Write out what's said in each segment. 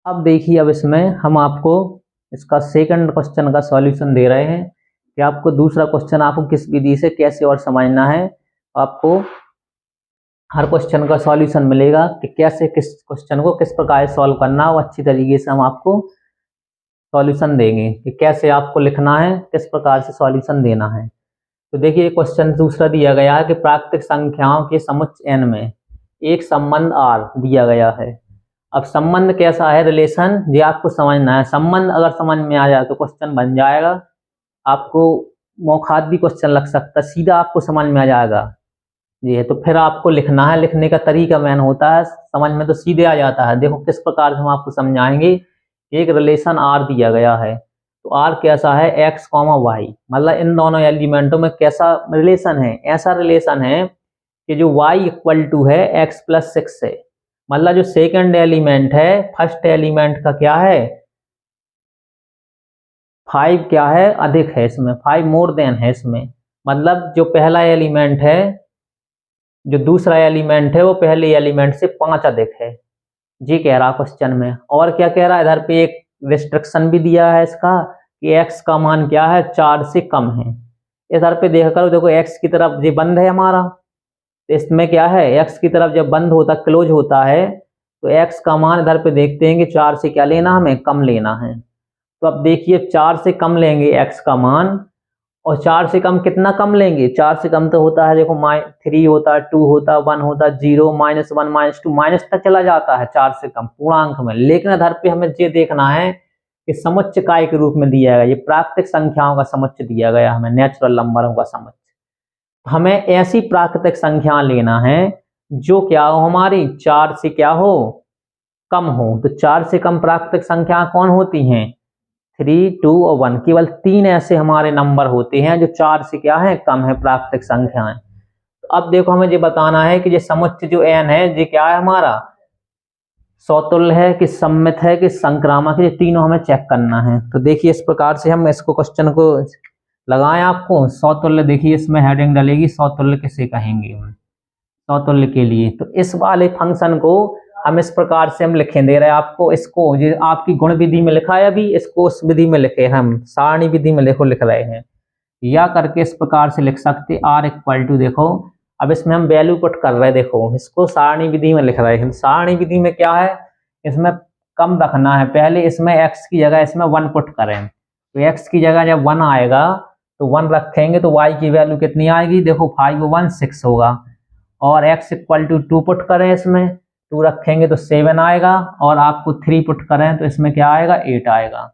अब देखिए, अब इसमें हम आपको इसका सेकंड क्वेश्चन का सॉल्यूशन दे रहे हैं कि आपको दूसरा क्वेश्चन आपको किस विधि से कैसे और समझना है। आपको हर क्वेश्चन का सॉल्यूशन मिलेगा कि कैसे किस क्वेश्चन को किस प्रकार सॉल्व करना है, वो अच्छी तरीके से हम आपको सॉल्यूशन देंगे कि कैसे आपको लिखना है, किस प्रकार से सॉल्यूशन देना है। तो देखिए क्वेश्चन दूसरा दिया गया है कि प्राकृतिक संख्याओं के समुच्चय n में एक संबंध r दिया गया है। अब संबंध कैसा है, रिलेशन, ये आपको समझना है। संबंध अगर समझ में आ जाए तो क्वेश्चन बन जाएगा। आपको मौखात भी क्वेश्चन लग सकता है, सीधा आपको समझ में आ जाएगा ये। तो फिर आपको लिखना है, लिखने का तरीका मैन होता है, समझ में तो सीधे आ जाता है। देखो किस प्रकार से हम आपको समझाएंगे। एक रिलेशन r दिया गया है, तो r कैसा है, x, y, मतलब इन दोनों एलिमेंटों में कैसा रिलेशन है, ऐसा रिलेशन है कि जो y इक्वल टू है x प्लस 6 है। मतलब जो सेकंड एलिमेंट है फर्स्ट एलिमेंट का क्या है, 5 क्या है, अधिक है इसमें, 5 मोर देन है इसमें। मतलब जो पहला एलिमेंट है, जो दूसरा एलिमेंट है वो पहले एलिमेंट से 5 अधिक है, जी कह रहा क्वेश्चन में। और क्या कह रहा है, इधर पे एक रिस्ट्रिक्शन भी दिया है इसका कि x का मान क्या है, 4 से कम है। इधर पे देखा करो, देखो x की तरफ ये बंद है हमारा, तो इसमें क्या है, x की तरफ जब बंद होता, क्लोज होता है, तो x का मान इधर पे देखते हैं कि 4 से क्या लेना, हमें कम लेना है। तो अब देखिए 4 से कम लेंगे x का मान, और 4 से कम कितना कम लेंगे, 4 से कम तो होता है देखो 3 होता है, 2 होता है, 1 होता है, 0, -1, -2, माइनस तक चला जाता है 4 से कम पूर्णांक में। लेकिन इधर पे हमें ये देखना है कि समुच्चय काय के रूप में दिया गया, ये प्राकृतिक संख्याओं का समुच्चय दिया गया हमें, नेचुरल नंबरों का समुच्चय। हमें ऐसी प्राकृतिक संख्या लेना है जो क्या हो, हमारी 4 से क्या हो, कम हो। तो 4 से कम प्राकृतिक संख्या कौन होती हैं, 3, 2 और 1। केवल 3 ऐसे हमारे नंबर होते हैं जो 4 से क्या है, कम है, प्राकृतिक संख्याएं। तो अब देखो हमें ये बताना है कि ये समुच्चय जो n है ये क्या है, हमारा समतुल्य है कि सममित है कि संक्रामक है, ये तीनों हमें चेक करना है। तो देखिए इस प्रकार से हम इसको क्वेश्चन को लगाएं। आपको समतुल्य, देखिए इसमें हेडिंग डलेगी, समतुल्य किसे कहेंगे, समतुल्य के लिए। तो इस वाले फंक्शन को हम इस प्रकार से हम लिखें दे रहे हैं आपको, इसको जो आपकी गुण विधि में लिखा है अभी, इसको उस विधि में लिखे, हम सारणी विधि में लिख रहे हैं। या करके इस प्रकार से लिख सकते, r इक्वल टू, देखो अब इसमें हम वैल्यू पुट कर रहे हैं, देखो इसको सारणी विधि में लिख रहे हैं। सारणी विधि में क्या है, इसमें कम रखना है, पहले इसमें x की जगह इसमें 1 पुट करें। तो x की जगह जब 1 आएगा तो 1 रखेंगे तो y की वैल्यू कितनी आएगी, देखो 5 1 6 होगा। और x इक्वल टू 2 पुट करें, इसमें 2 रखेंगे तो 7 आएगा, और आपको 3 पुट करें तो इसमें क्या आएगा, 8 आएगा।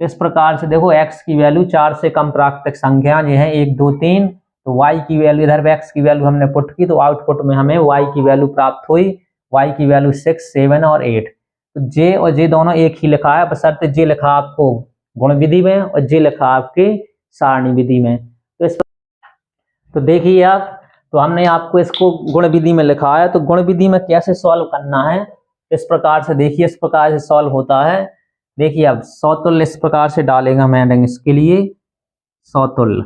इस प्रकार से देखो x की वैल्यू 4 से कम प्राकृतिक संख्या ये है 1 2 3, तो y की वैल्यू, इधर x की वैल्यू हमने पुट की, तो आउटपुट में हमें y की वैल्यू प्राप्त हुई, y की वैल्यू 6, 7 और 8। तो j और j दोनों एक ही लिखा है, बशर्ते j लिखा आपको गुण विधि में और j लिखा आपके सारणी विधि में। तो देखिए आप, तो हमने आपको इसको गुण विधि में लिखा है, तो गुण विधि में कैसे सॉल्व करना है, इस प्रकार से देखिए, इस प्रकार से सॉल्व होता है। देखिए अब समतुल्य इस प्रकार से डालेगा मैं इसके लिए, समतुल्य,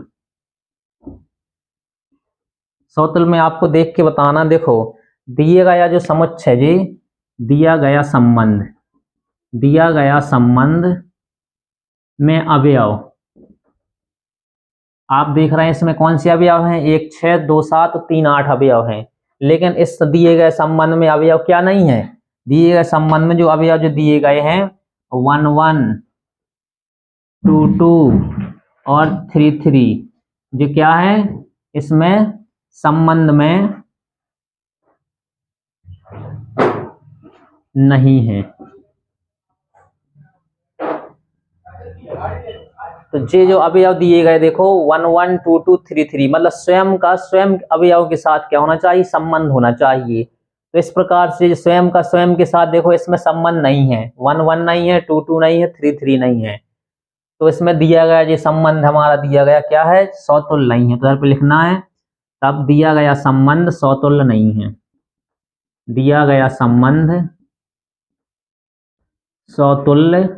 समतुल्य में आपको देख के बताना, देखो दिए गया जो समुच्चय जी, दिया गया संबंध में अवयव, आप देख रहे हैं इसमें कौन से अवयव हैं, 1 6 2 7 3 8 अवयव हैं। लेकिन इस दिए गए संबंध में अवयव क्या नहीं है, दिए गए संबंध में जो अवयव जो दिए गए हैं 1 1 2 2 और 3 3, जो क्या है इसमें संबंध में नहीं है। तो ये जो अवयव दिए गए देखो 1 1 2 2 3 3, मतलब स्वयं अवयव के साथ क्या होना चाहिए, संबंध होना चाहिए। तो इस प्रकार से स्वयं के साथ देखो इसमें संबंध नहीं है, 1 1 नहीं है, 2 2 नहीं है, 3 3 नहीं है। तो इसमें दिया गया ये संबंध हमारा दिया गया क्या है, समतुल्य नहीं है। तो इधर पे लिखना है, तब दिया गया संबंध समतुल्य नहीं है, दिया गया संबंध समतुल्य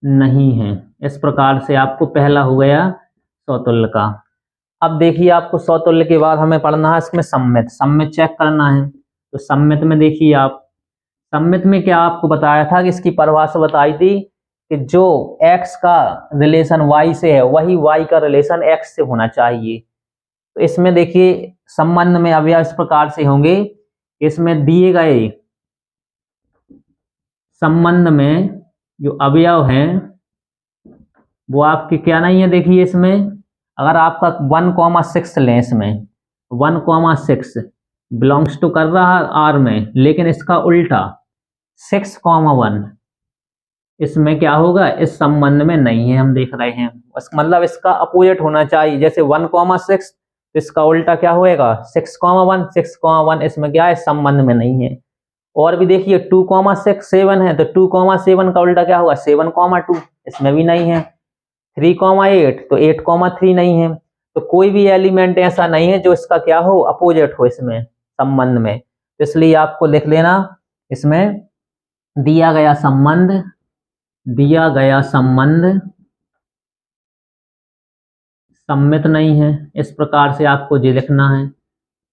नहीं है। इस प्रकार से आपको पहला हो गया समतुल्य का। अब देखिए आपको समतुल्य के बाद हमें पढ़ना है इसमें सम्मित चेक करना है। तो सम्मित में देखिए आप, सममित में क्या आपको बताया था कि इसकी परिभाषा बताई थी कि जो x का रिलेशन y से है वही y का रिलेशन x से होना चाहिए। तो इसमें देखिए संबंध में अवयव इस प्रकार से होंगे, इसमें दिए गए संबंध में जो अवयव हैं वो आपके क्या नहीं है। देखिए इसमें अगर आपका 1,6 लें, इसमें 1,6 बिलोंग्स टू कर रहा है R में, लेकिन इसका उल्टा 6,1 इसमें क्या होगा, इस संबंध में नहीं है, हम देख रहे हैं। मतलब इसका अपोजिट होना चाहिए। जैसे 1,6 इसका उल्टा क्या होएगा 6,1, 6,1 इसमें क्या है, संबंध में नहीं है। और भी देखिए 2,6 7 है, तो 2,7 का उल्टा क्या होगा 7,2 इसमें भी नहीं है। 3,8 तो 8,3 नहीं है। तो कोई भी एलिमेंट ऐसा नहीं है जो इसका क्या हो, अपोजिट हो इसमें संबंध में। तो इसलिए आपको लिख लेना, इसमें दिया गया संबंध सम्मित नहीं है। इस प्रकार से आपको ये लिखना है,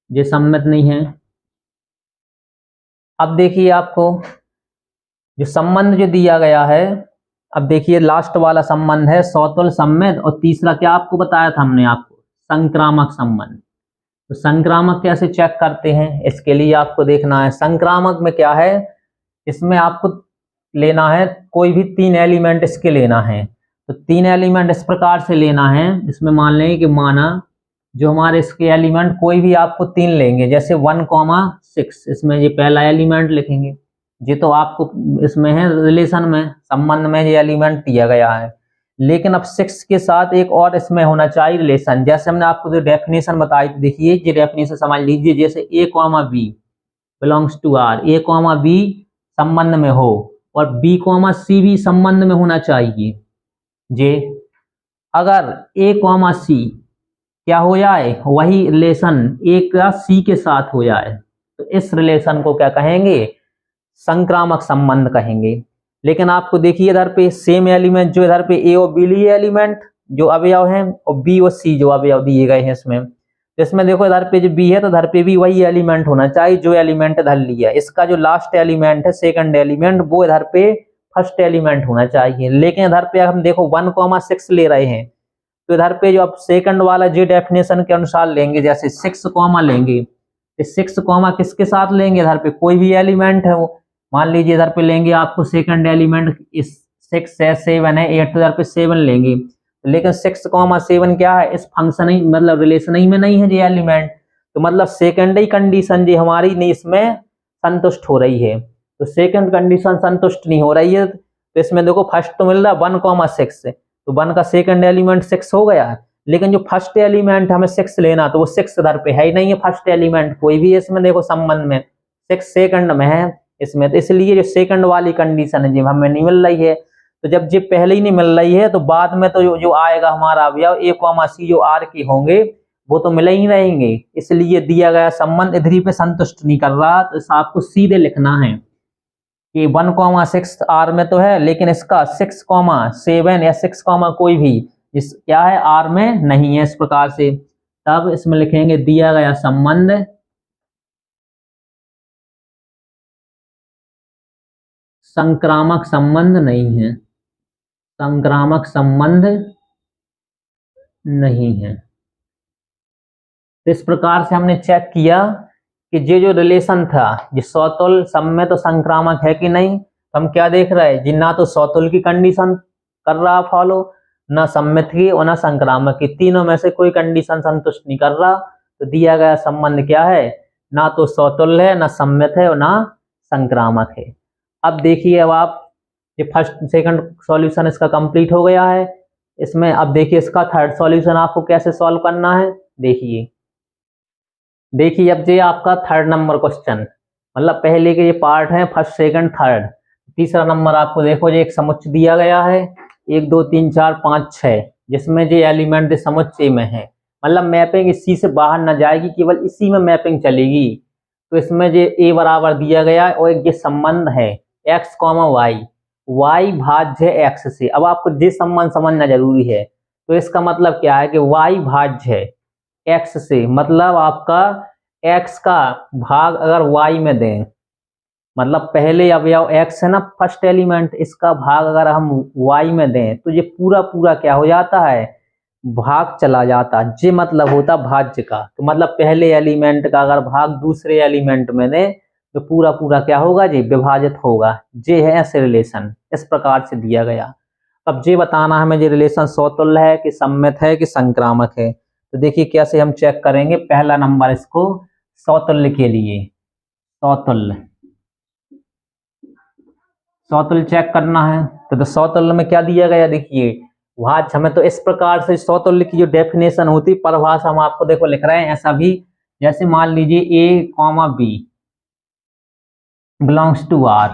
ये सम्मित नहीं है। अब देखिए आपको जो संबंध जो दिया गया है, अब देखिए लास्ट वाला संबंध है सौतुल्य सम्मित, और तीसरा क्या आपको बताया था हमने आपको, संक्रामक संबंध। तो संक्रामक कैसे चेक करते हैं, इसके लिए आपको देखना है संक्रामक में क्या है। इसमें आपको लेना है कोई भी 3 एलिमेंट इसके लेना है। तो 3 एलिमेंट इस प्रकार से लेना है, इसमें मान लेंगे कि माना जो हमारे इसके एलिमेंट कोई भी आपको 3 लेंगे, जैसे 1,6 इसमें ये पहला एलिमेंट लिखेंगे। ये तो आपको इसमें है रिलेशन में, संबंध में ये एलिमेंट दिया गया है। लेकिन अब 6 के साथ एक और इसमें होना चाहिए रिलेशन। जैसे हमने आपको जो डेफिनेशन बताई थी, देखिए ये डेफिनेशन समझ लीजिए। जैसे A, B belongs to R, A, B संबंध में हो और B, C भी संबंध में होना चाहिए। जे अगर A, C क्या हो जाए, वही रिलेशन A का C के साथ हो जाए, तो इस रिलेशन को क्या कहेंगे, संक्रामक संबंध कहेंगे। लेकिन आपको देखिए इधर पे सेम एलिमेंट जो इधर पे A और B लिए एलिमेंट जो अवयव हैं, और B और C जो अवयव दिए गए हैं इसमें, तो इसमें देखो इधर पे जो B है तो इधर पे भी वही एलिमेंट होना चाहिए जो एलिमेंट इधर लिया। इसका जो लास्ट एलिमेंट है सेकंड एलिमेंट, वो इधर पे फर्स्ट एलिमेंट होना चाहिए। लेकिन इधर पे हम देखो 1,6 ले रहे हैं, तो इधर पे जो आप सेकंड वाला जो डेफिनेशन के अनुसार लेंगे, जैसे 6 कॉमा लेंगे, 6 कॉमा किसके साथ लेंगे, इधर पे कोई भी एलिमेंट है वो, मान लीजिए इधर पे लेंगे आपको सेकंड एलिमेंट, इस 6 है 7 है 8, तो इधर पे 7 लेंगे। लेकिन 6,7 क्या है, इस फंक्शन ही मतलब रिलेशन ही में नहीं है ये एलिमेंट। तो मतलब सेकेंडरी कंडीशन जो हमारी नहीं इसमें संतुष्ट हो रही है। तो सेकंड कंडीशन संतुष्ट नहीं हो रही है, तो इसमें देखो फर्स्ट तो मिल रहा है 1,6 से, तो 1 का सेकंड एलिमेंट 6 हो गया। लेकिन जो फर्स्ट एलिमेंट हमें 6 लेना, तो वो 6 इधर पे है ही नहीं है। फर्स्ट एलिमेंट कोई भी इसमें देखो संबंध में 6 सेकंड में है इसमें, तो इसलिए जो सेकंड वाली कंडीशन है जी हमें नहीं मिल रही है। तो जब ये पहले ही नहीं मिल रही है, तो बाद में तो जो आएगा हमारा अवयव A, C जो R के होंगे वो तो मिले ही रहेंगे। इसलिए दिया गया संबंध इधर ही पे संतुष्ट नहीं कर रहा, तो आपको सीधे लिखना है कि 1,6 R में तो है, लेकिन इसका 6,7 या 6, कोई भी इस क्या है R में नहीं है। इस प्रकार से तब इसमें लिखेंगे दिया गया संबंध संक्रामक संबंध नहीं है, संक्रामक संबंध नहीं है। इस प्रकार से हमने चेक किया कि ये जो रिलेशन था ये सौतुल्य सम्मित तो संक्रामक है कि नहीं। हम क्या देख रहे हैं जी, ना तो सौतुल्य की कंडीशन कर रहा फॉलो, ना सम्मित की और ना संक्रामक की, तीनों में से कोई कंडीशन संतुष्ट नहीं कर रहा। तो दिया गया संबंध क्या है, ना तो सौतुल्य है, ना सम्मित है और ना संक्रामक है। अब देखिए, अब आप ये फर्स्ट सेकंड सॉल्यूशन इसका कंप्लीट हो गया है। इसमें अब देखिए इसका थर्ड सॉल्यूशन आपको कैसे सॉल्व करना है। देखिए अब ये आपका थर्ड नंबर क्वेश्चन, मतलब पहले के ये पार्ट है फर्स्ट सेकंड थर्ड। तीसरा नंबर आपको देखो ये एक समुच्चय दिया गया है 1 2 3 4 5 6, जिसमें ये एलिमेंट समुच्चय में है, मतलब मैपिंग इसी से बाहर न जाएगी, केवल इसी में मैपिंग चलेगी। तो इसमें ये a बराबर दिया गया है और एक ये संबंध है x, y भाज्य x से। अब आपको ये संबंध समझना जरूरी है। तो इसका मतलब क्या है कि y भाज्य है x से, मतलब आपका x का भाग अगर y में दें, मतलब पहले अवयव x है ना, फर्स्ट एलिमेंट, इसका भाग अगर हम y में दें तो ये पूरा पूरा क्या हो जाता है, भाग चला जाता है। ये मतलब होता भाज्य का। तो मतलब पहले एलिमेंट का अगर भाग दूसरे एलिमेंट में दें तो पूरा पूरा क्या होगा जी, विभाजित होगा। ये है ऐसे रिलेशन, इस प्रकार से दिया गया। अब ये बताना हमें ये रिलेशन समतुल्य है कि सममित है कि संक्रामक है। तो देखिए कैसे हम चेक करेंगे। पहला नंबर इसको समतुल्य के लिए, समतुल्य चेक करना है। तो समतुल्य में क्या दिया गया, देखिए भाज्य। हमें तो इस प्रकार से समतुल्य की जो डेफिनेशन होती, परिभाषा हम आपको देखो लिख रहे हैं ऐसा भी। जैसे मान लीजिए a, b belongs to r,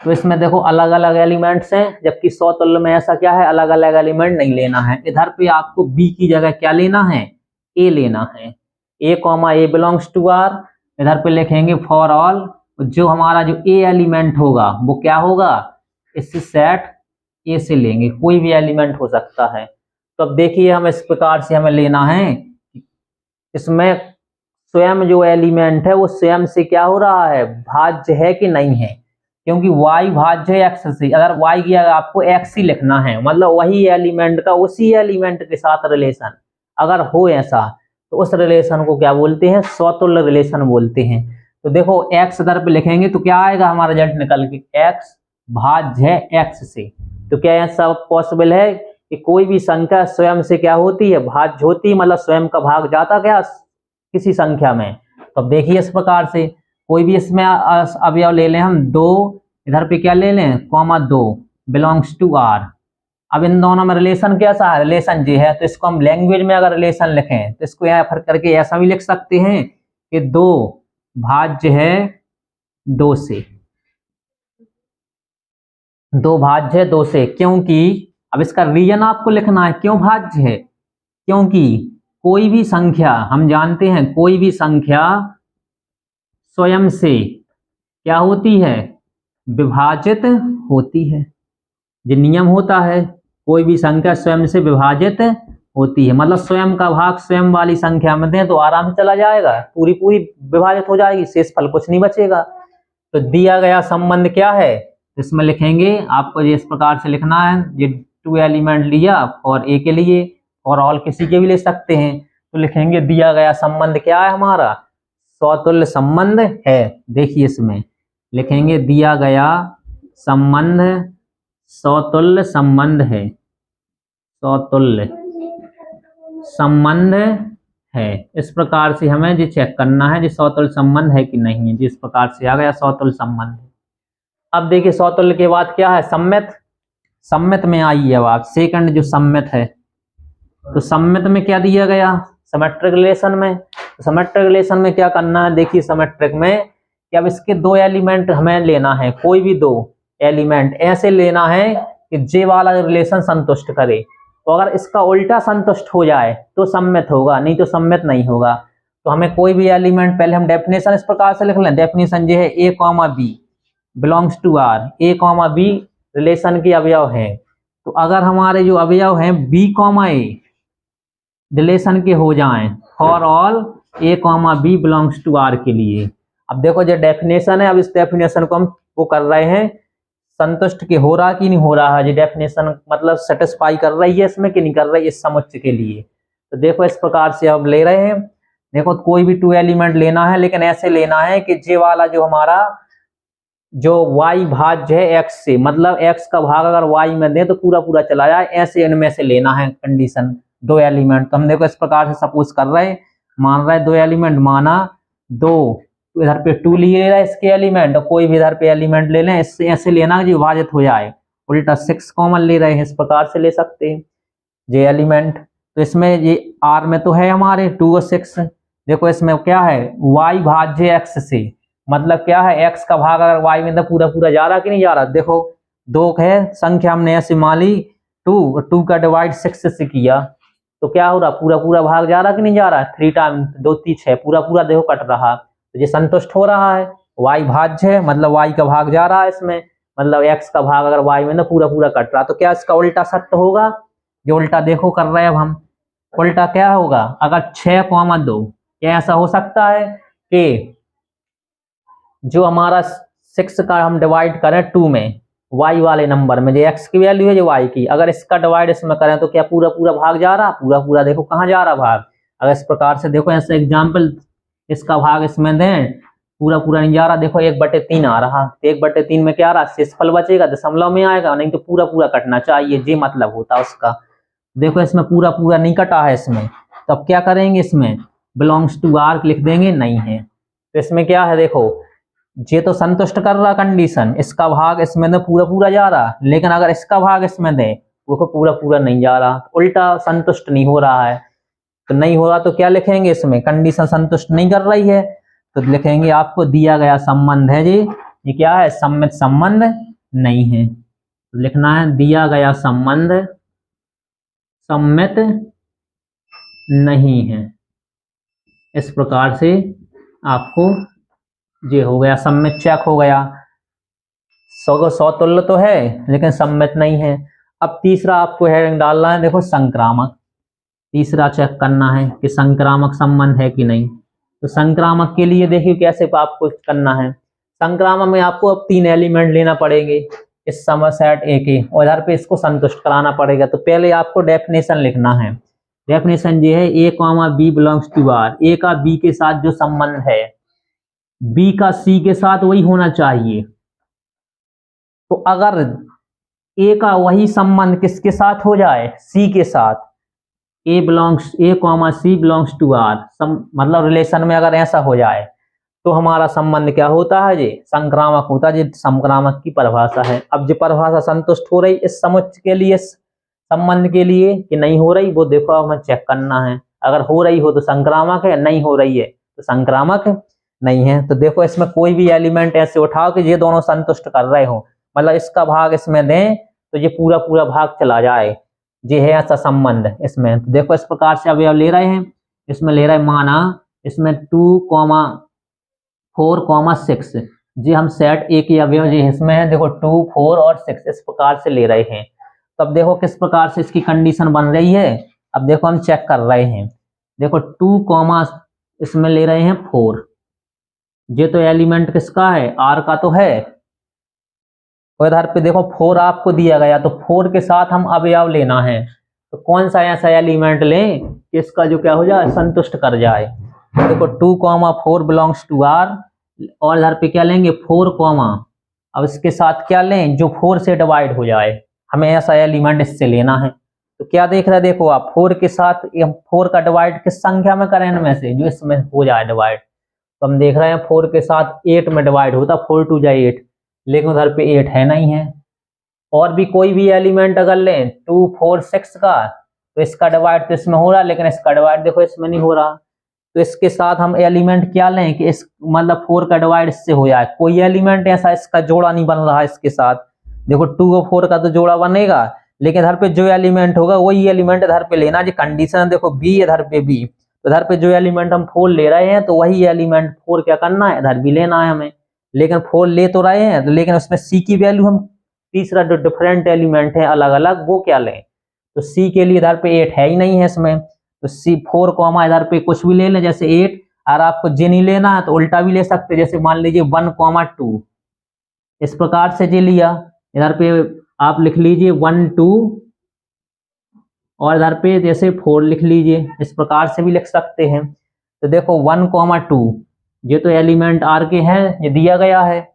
तो इसमें देखो अलग अलग एलिमेंट्स हैं, जबकि समतुल्य में ऐसा क्या है, अलग अलग एलिमेंट नहीं लेना है। इधर पे आपको b की जगह क्या लेना है, a लेना है। a, बिलोंग्स टू r, इधर पे लिखेंगे फॉर ऑल, जो हमारा जो a एलिमेंट होगा वो क्या होगा, इससे सेट a से लेंगे, कोई भी एलिमेंट हो सकता है। तो अब देखिए हम इस प्रकार से हमें लेना है, इसमें स्वयं जो एलिमेंट है वो स्वयं से क्या हो रहा है, भाज्य है कि नहीं है। क्योंकि y भाज्य है x से, अगर y की आपको x ही लिखना है, मतलब वही एलिमेंट का उसी एलिमेंट के साथ रिलेशन अगर हो ऐसा, तो उस रिलेशन को क्या बोलते हैं, समतुल्य रिलेशन बोलते हैं। तो देखो x इधर पे लिखेंगे तो क्या आएगा हमारा रिजल्ट निकल के, x भाज्य है x से। तो क्या ऐसा पॉसिबल है कि कोई भी संख्या स्वयं से क्या होती है, भाज्य होती है, मतलब स्वयं का भाग जाता क्या किसी संख्या में। तो अब देखिए इस प्रकार से कोई भी इसमें अवयव ले लें हम, 2 इधर पे क्या ले लें, (2) बिलोंग्स टू r। अब इन दोनों में रिलेशन कैसा है, रिलेशन ये है। तो इसको हम लैंग्वेज में अगर रिलेशन लिखें तो इसको यहाँ फर्क करके ऐसा भी लिख सकते हैं कि 2 भाज्य है 2 से, 2 भाज्य है 2 से। क्योंकि अब इसका रीजन आपको लिखना है, क्यों भाज्य है, क्योंकि कोई भी संख्या, हम जानते हैं कोई भी संख्या स्वयं से क्या होती है, विभाजित होती है। जो नियम होता है, कोई भी संख्या स्वयं से विभाजित होती है, मतलब स्वयं का भाग स्वयं वाली संख्या में दें तो आराम से चला जाएगा, पूरी पूरी विभाजित हो जाएगी, शेष फल कुछ नहीं बचेगा। तो दिया गया संबंध क्या है, इसमें लिखेंगे आपको ये इस प्रकार से लिखना है। ये 2 एलिमेंट लिया और a के लिए, और ऑल किसी के भी ले सकते हैं। तो लिखेंगे दिया गया संबंध क्या है हमारा, समतुल्य संबंध है। देखिए इसमें लिखेंगे दिया गया संबंध समतुल्य संबंध है, समतुल्य संबंध है। इस प्रकार से हमें ये चेक करना है, जो समतुल्य संबंध है कि नहीं है। जिस प्रकार से आ गया समतुल्य संबंध। अब देखिए समतुल्य के बाद क्या है, सम्मित। सम्मित में आइए अब आप, सेकंड जो सम्मित है। तो सम्मित में क्या दिया गया, सिमेट्रिक रिलेशन में। सिमेट्रिक रिलेशन में क्या करना है, देखिए सिमेट्रिक में कि अब इसके 2 एलिमेंट हमें लेना है, कोई भी 2 एलिमेंट ऐसे लेना है कि जे वाला रिलेशन संतुष्ट करे। तो अगर इसका उल्टा संतुष्ट हो जाए तो सम्मित होगा, नहीं तो सम्मित नहीं होगा। तो हमें कोई भी एलिमेंट, पहले हम डेफिनेशन इस प्रकार से लिख लें। डेफिनेशन ये है a, b belongs to r, a, b relation के अवयव हैं। तो अगर हमारे जो अवयव हैं b, a रिलेशन के हो जाएं for all a, b belongs to r के लिए। अब देखो जो डेफिनेशन है, अब इस डेफिनेशन को हम वो कर रहे हैं, संतुष्ट के हो रहा कि नहीं हो रहा है, ये डेफिनेशन मतलब सेटिस्फाई कर रही है इसमें कि नहीं कर रही है इस समुच्चय के लिए। तो देखो इस प्रकार से अब ले रहे हैं। देखो कोई भी 2 एलिमेंट लेना है, लेकिन ऐसे लेना है कि जे वाला जो हमारा जो y भाज्य है x से, मतलब x का भाग अगर y में दे तो पूरा पूरा चला जाए, ऐसे इनमें से लेना है कंडीशन 2 एलिमेंट। तो हम देखो इस प्रकार से सपोज कर रहे हैं, मान रहे 2 एलिमेंट, माना 2, तो इधर पे 2 लिए रहा इसके एलिमेंट, और कोई भी इधर पे एलिमेंट ले लें, इससे ऐसे लेना जो विभाजित हो जाए, उल्टा 6 कॉमन ले रहे हैं, इस प्रकार से ले सकते हैं ये एलिमेंट। तो इसमें ये r में तो है हमारे 2 और 6। देखो इसमें क्या है, y भाज्य x से, मतलब क्या है, x का भाग अगर y में तो पूरा पूरा जा रहा कि नहीं जा रहा। देखो 2 है संख्या, हमने ऐसे मान ली 2 का डिवाइड 6 से किया तो क्या हो रहा, पूरा पूरा भाग जा रहा कि नहीं जा रहा। 3 टाइम 2 3 6, पूरा पूरा देखो कट रहा, तो ये संतुष्ट हो रहा है। y भाज्य है, मतलब y का भाग जा रहा है इसमें, मतलब x का भाग अगर y में ना पूरा पूरा कट रहा, तो क्या इसका उल्टा सत्य होगा। जो उल्टा देखो कर रहे हैं अब हम, उल्टा क्या होगा, अगर 6, 2, क्या ऐसा हो सकता है कि जो हमारा 6 का हम डिवाइड करें 2 में, y वाले नंबर में, जो x की वैल्यू है जो y की, अगर इसका डिवाइड इसमें करें तो क्या पूरा पूरा भाग जा रहा, पूरा पूरा देखो कहाँ जा रहा भाग। अगर इस प्रकार से देखो ऐसे एग्जाम्पल इसका भाग इसमें दें, पूरा पूरा नहीं जा रहा, देखो 1/3 आ रहा, 1/3 में क्या आ रहा, शेषफल बचेगा, दशमलव में आएगा, नहीं तो पूरा पूरा कटना चाहिए, ये मतलब होता उसका। देखो इसमें पूरा पूरा नहीं कटा है इसमें, तो अब क्या करेंगे, इसमें बिलोंग्स टू आर लिख देंगे, नहीं है। तो इसमें क्या है, देखो ये तो संतुष्ट कर रहा कंडीशन, इसका भाग इसमें दे पूरा पूरा जा रहा, लेकिन अगर इसका भाग इसमें दे वो पूरा पूरा नहीं जा रहा, उल्टा संतुष्ट नहीं हो रहा है। तो नहीं हो रहा तो क्या लिखेंगे, इसमें कंडीशन संतुष्ट नहीं कर रही है, तो लिखेंगे आपको दिया गया संबंध है जी, ये क्या है, सम्मित संबंध नहीं है। तो लिखना है दिया गया संबंध सम्मित नहीं है। इस प्रकार से आपको ये हो गया, सम्मित चेक हो गया, 100 तुल्य तो है लेकिन सम्मित नहीं है। अब तीसरा आपको हेडिंग डालना है, देखो संक्रामक, तीसरा चेक करना है कि संक्रामक संबंध है कि नहीं। तो संक्रामक के लिए देखिए कैसे आपको करना है, संक्रामक में आपको अब 3 एलिमेंट लेना पड़ेंगे इस समय सेट ए के, और इधर पे इसको संतुष्ट कराना पड़ेगा। तो पहले आपको डेफिनेशन लिखना है, डेफिनेशन ये है A comma B belongs to R, A का बी के साथ जो संबंध है बी का सी के साथ वही होना चाहिए। तो अगर ए का वही संबंध किसके साथ हो जाए, सी के साथ, A comma C belongs to R, मतलब रिलेशन में अगर ऐसा हो जाए तो हमारा संबंध क्या होता है, ये संक्रामक होता है। ये संक्रामक की परिभाषा है। अब जो परिभाषा संतुष्ट हो रही इस समुच्चय के लिए, संबंध के लिए, कि नहीं हो रही, वो देखो हमें चेक करना है। अगर हो रही हो तो संक्रामक है, नहीं हो रही है तो संक्रामक नहीं है। तो देखो इसमें कोई भी एलिमेंट ऐसे उठाओ कि ये दोनों संतुष्ट कर रहे हो, मतलब इसका भाग इसमें दें तो ये पूरा पूरा भाग चला जाए, ये है ऐसा संबंध इसमें। तो देखो इस प्रकार से अभी ले रहे हैं, इसमें ले रहे हैं, माना इसमें 2,4,6, जी हम सेट ए की अवयव जी इसमें है, देखो 2, 4 और 6 इस प्रकार से ले रहे हैं। तब देखो किस प्रकार से इसकी कंडीशन बन रही है। अब देखो हम चेक कर रहे हैं, देखो 2, इसमें ले रहे हैं 4, ये तो एलिमेंट किसका है, आर का तो है, और इधर पे देखो 4 आपको दिया गया, तो 4 के साथ हम अवयव लेना है। तो कौन सा ऐसा एलिमेंट लें कि इसका जो क्या हो जाए, संतुष्ट कर जाए। देखो 2,4 बिलोंग्स टू आर, और इधर पे क्या लेंगे 4, अब इसके साथ क्या लें, जो 4 से डिवाइड हो जाए, हमें ऐसा एलिमेंट इससे लेना है। तो क्या देख रहे हैं, देखो आप 4 के साथ 4 का डिवाइड किस संख्या में करें, इनमें से जो इसमें हो जाए डिवाइड। तो हम देख रहे हैं 4 के साथ 8 में डिवाइड होता, 4 2 जा 8, लेकिन उधर पे 8 है नहीं है। और भी कोई भी एलिमेंट अगर लें 2, 4, 6 का, तो इसका डिवाइड तो इसमें हो रहा, लेकिन इसका डिवाइड देखो इसमें नहीं हो रहा। तो इसके साथ हम एलिमेंट क्या लें कि इस मतलब 4 का डिवाइड इससे हो जाए। कोई एलिमेंट ऐसा इसका जोड़ा नहीं बन रहा है इसके साथ। देखो 2 और 4 का तो जोड़ा बनेगा, लेकिन इधर पे जो एलिमेंट होगा वही एलिमेंट इधर पे लेना। जो कंडीशन देखो बी, इधर पे बी, तो इधर पे जो एलिमेंट हम 4 ले रहे हैं तो वही एलिमेंट 4 क्या करना है, इधर भी लेना है हमें। लेकिन 4 ले तो रहे हैं, तो लेकिन उसमें सी की वैल्यू हम तीसरा जो डिफरेंट एलिमेंट है अलग अलग, वो क्या लें। तो सी के लिए इधर पे 8 है ही नहीं है इसमें, तो सी 4, इधर पे कुछ भी ले लें, जैसे 8। और आपको जे नहीं लेना है तो उल्टा भी ले सकते, जैसे मान लीजिए 1, 2, इस प्रकार से जे लिया। इधर पे आप लिख लीजिए 1, 2, और इधर पे जैसे 4 लिख लीजिए, इस प्रकार से भी लिख सकते हैं। तो देखो 1, 2, ये तो एलिमेंट आर के हैं, ये दिया गया है।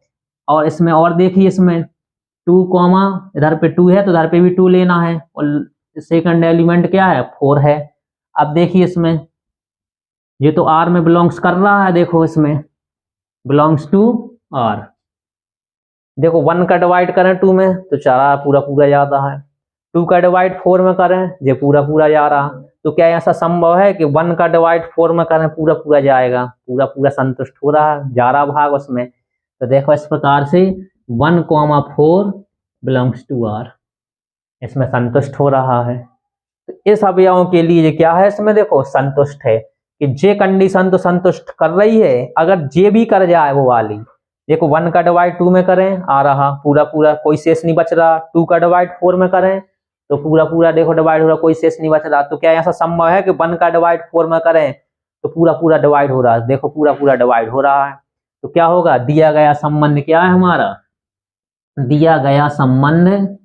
और इसमें और देखिए, इसमें 2, इधर पे 2 है तो इधर पे भी 2 लेना है, और सेकंड एलिमेंट क्या है, 4 है। अब देखिए इसमें ये तो आर में बिलोंग्स कर रहा है, देखो इसमें बिलोंग्स टू आर। देखो 1 का डिवाइड करें 2 में तो चारा पूरा पूरा जाता है, 2 का डिवाइड 4 में करें ये पूरा पूरा जा रहा। तो क्या ऐसा संभव है कि 1 का डिवाइड 4 में करें पूरा पूरा जाएगा, पूरा पूरा संतुष्ट हो रहा है, जा रहा भाग उसमें। तो देखो इस प्रकार से 1, 4 बिलोंग्स टू आर, इसमें संतुष्ट हो रहा है। तो इस अवयवों के लिए क्या है, इसमें देखो संतुष्ट है कि जे कंडीशन तो संतुष्ट कर रही है, अगर जे भी कर जाए वो वाली। देखो 1 का डिवाइड 2 में करें आ रहा पूरा पूरा, कोई शेष नहीं बच रहा। 2 का डिवाइड 4 में करें तो पूरा पूरा देखो डिवाइड हो रहा, कोई शेष नहीं बच रहा। तो क्या ऐसा संभव है कि 1 का डिवाइड 4 में करें तो पूरा पूरा डिवाइड हो रहा है, देखो पूरा पूरा डिवाइड हो रहा है। तो क्या होगा, दिया गया संबंध क्या है हमारा, दिया गया संबंध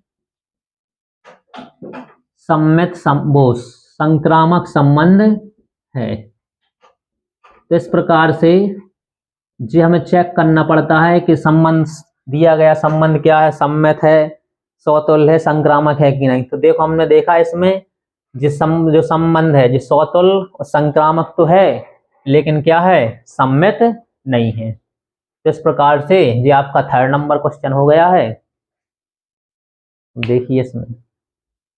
सम्मित वो संक्रामक संबंध है। तो इस प्रकार से जी हमें चेक करना पड़ता है कि संबंध, दिया गया संबंध क्या है, सम्मित है, सौतुल्य है, संक्रामक है कि नहीं। तो देखो हमने देखा इसमें जो संबंध है जो सौतुल्य और संक्रामक तो है, लेकिन क्या है, सम्मित नहीं है। तो इस प्रकार से ये आपका 3rd नंबर क्वेश्चन हो गया है। देखिए इसमें